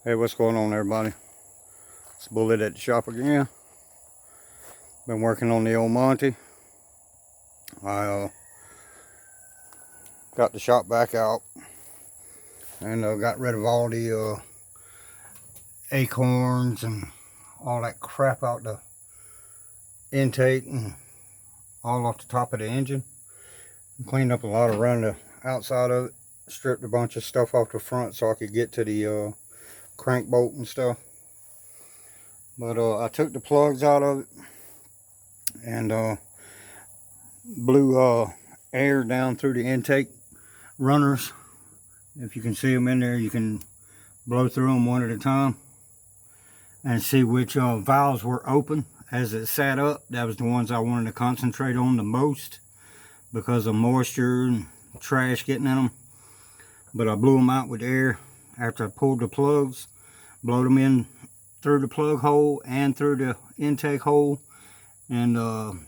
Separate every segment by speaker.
Speaker 1: Hey, what's going on, everybody? It's Bullet at the shop again. Been working on the old Monte. I got the shop back out and got rid of all the acorns and all that crap out the intake and all off the top of the engine. Cleaned up a lot around the outside of it. Stripped a bunch of stuff off the front so I could get to the crank bolt and stuff. But I took the plugs out of it and blew air down through the intake runners. If you can see them in there, you can blow through them one at a time and see which valves were open as it sat up. That was the ones I wanted to concentrate on the most because of moisture and trash getting in them. But I blew them out with air after I pulled the plugs, blowed them in through the plug hole and through the intake hole, and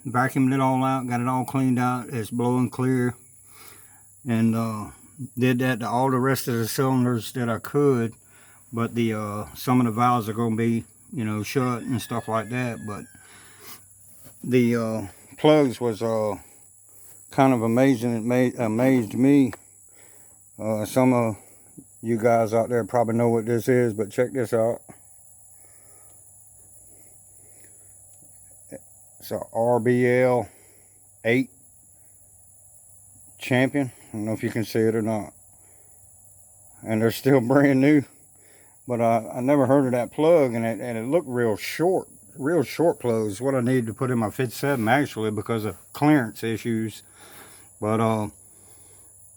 Speaker 1: vacuumed it all out, got it all cleaned out. It's blowing clear, and did that to all the rest of the cylinders that I could. But the some of the valves are going to be, shut and stuff like that. But the plugs was kind of amazing. It amazed me. Some of you guys out there probably know what this is, but check this out. It's a RBL 8 Champion. I don't know if you can see it or not. And they're still brand new. But I never heard of that plug, and it looked real short. Real short plugs. What I needed to put in my 57 actually because of clearance issues. But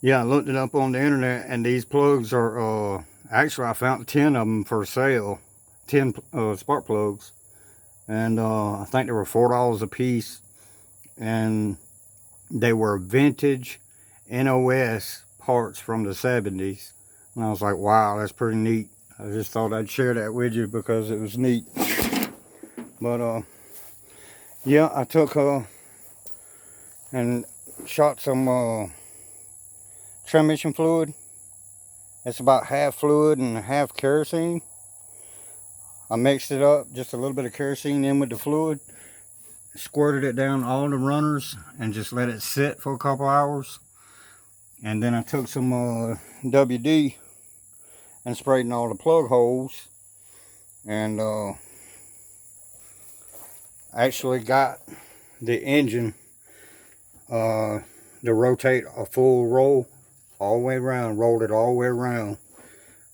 Speaker 1: yeah, I looked it up on the internet, and these plugs are actually I found 10 of them for sale. 10 spark plugs. And I think they were $4 a piece, and they were vintage NOS parts from the 70s. And I was like, wow, that's pretty neat. I just thought I'd share that with you because it was neat. But yeah, I took and shot some transmission fluid. It's about half fluid and half kerosene. I mixed it up, just a little bit of kerosene in with the fluid, squirted it down all the runners, and just let it sit for a couple hours. And then I took some WD and sprayed in all the plug holes, and actually got the engine to rotate a full roll all the way around, rolled it all the way around,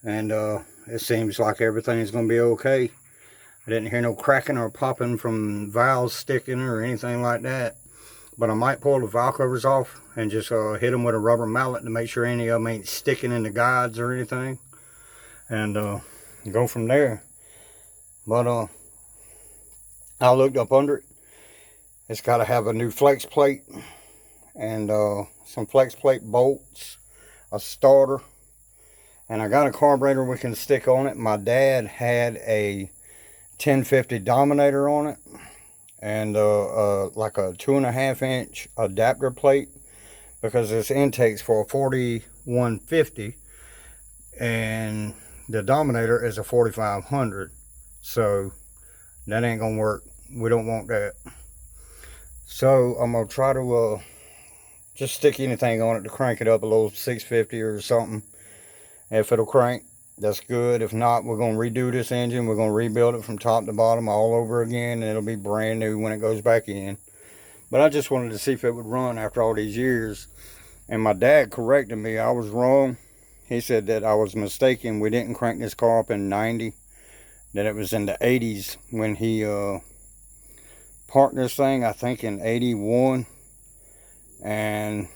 Speaker 1: and it seems like everything's going to be okay. I didn't hear no cracking or popping from valves sticking or anything like that. But I might pull the valve covers off and just hit them with a rubber mallet to make sure any of them ain't sticking in the guides or anything. And go from there. But I looked up under it. It's got to have a new flex plate and some flex plate bolts, a starter. And I got a carburetor we can stick on it. My dad had a 1050 Dominator on it, and like a 2.5 inch adapter plate, because this intake's for a 4150 and the Dominator is a 4500, so that ain't gonna work. We don't want that. So I'm gonna try to just stick anything on it to crank it up a little 650 or something. If it'll crank, that's good. If not, we're going to redo this engine. We're going to rebuild it from top to bottom all over again, and it'll be brand new when it goes back in. But I just wanted to see if it would run after all these years. And my dad corrected me. I was wrong. He said that I was mistaken. We didn't crank this car up in 90. That it was in the 80s when he parked this thing, I think in 81. And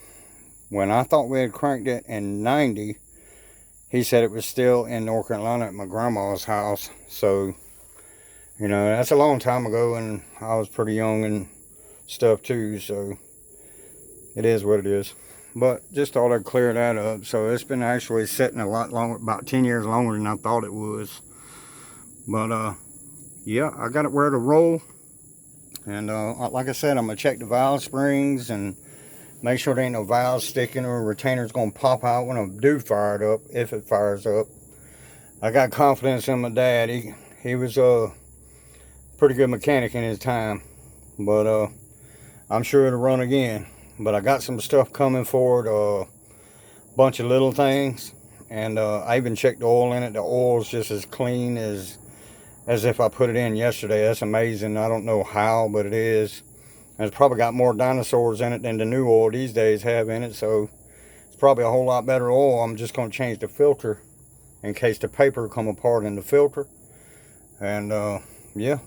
Speaker 1: when I thought we had cranked it in 90, he said it was still in North Carolina at my grandma's house. So, that's a long time ago, and I was pretty young and stuff too. So, it is what it is. But just thought I'd clear that up. So, it's been actually sitting a lot longer, about 10 years longer than I thought it was. But, yeah, I got it where to roll. And like I said, I'm going to check the valve springs and make sure there ain't no valves sticking or retainer's going to pop out when I do fire it up, if it fires up. I got confidence in my dad. He was a pretty good mechanic in his time, but I'm sure it'll run again. But I got some stuff coming for it, a bunch of little things, and I even checked the oil in it. The oil's just as clean as if I put it in yesterday. That's amazing. I don't know how, but it is. And it's probably got more dinosaurs in it than the new oil these days have in it, so it's probably a whole lot better oil. I'm just going to change the filter in case the paper come apart in the filter. And yeah,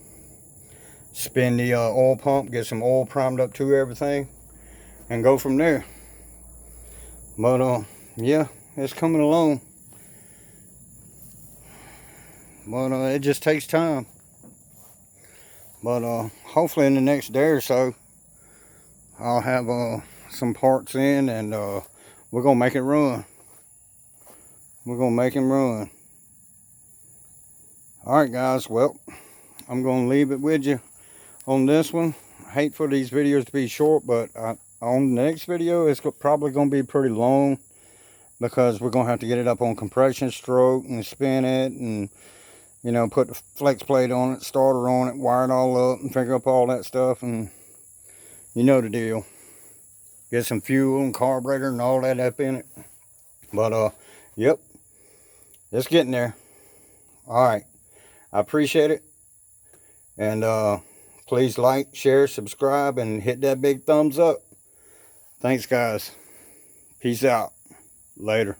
Speaker 1: spin the oil pump, get some oil primed up to everything, and go from there. But yeah, it's coming along. But it just takes time. But hopefully in the next day or so, I'll have some parts in, and we're gonna make it run. We're gonna make him run. Alright guys, well, I'm gonna leave it with you on this one. I hate for these videos to be short, but on the next video it's probably gonna be pretty long, because we're gonna have to get it up on compression stroke and spin it, and you know, put the flex plate on it, starter on it, wire it all up, and figure up all that stuff, and you know the deal. Get some fuel and carburetor and all that up in it. But yep, it's getting there. Alright, I appreciate it. And please like, share, subscribe, and hit that big thumbs up. Thanks guys. Peace out. Later.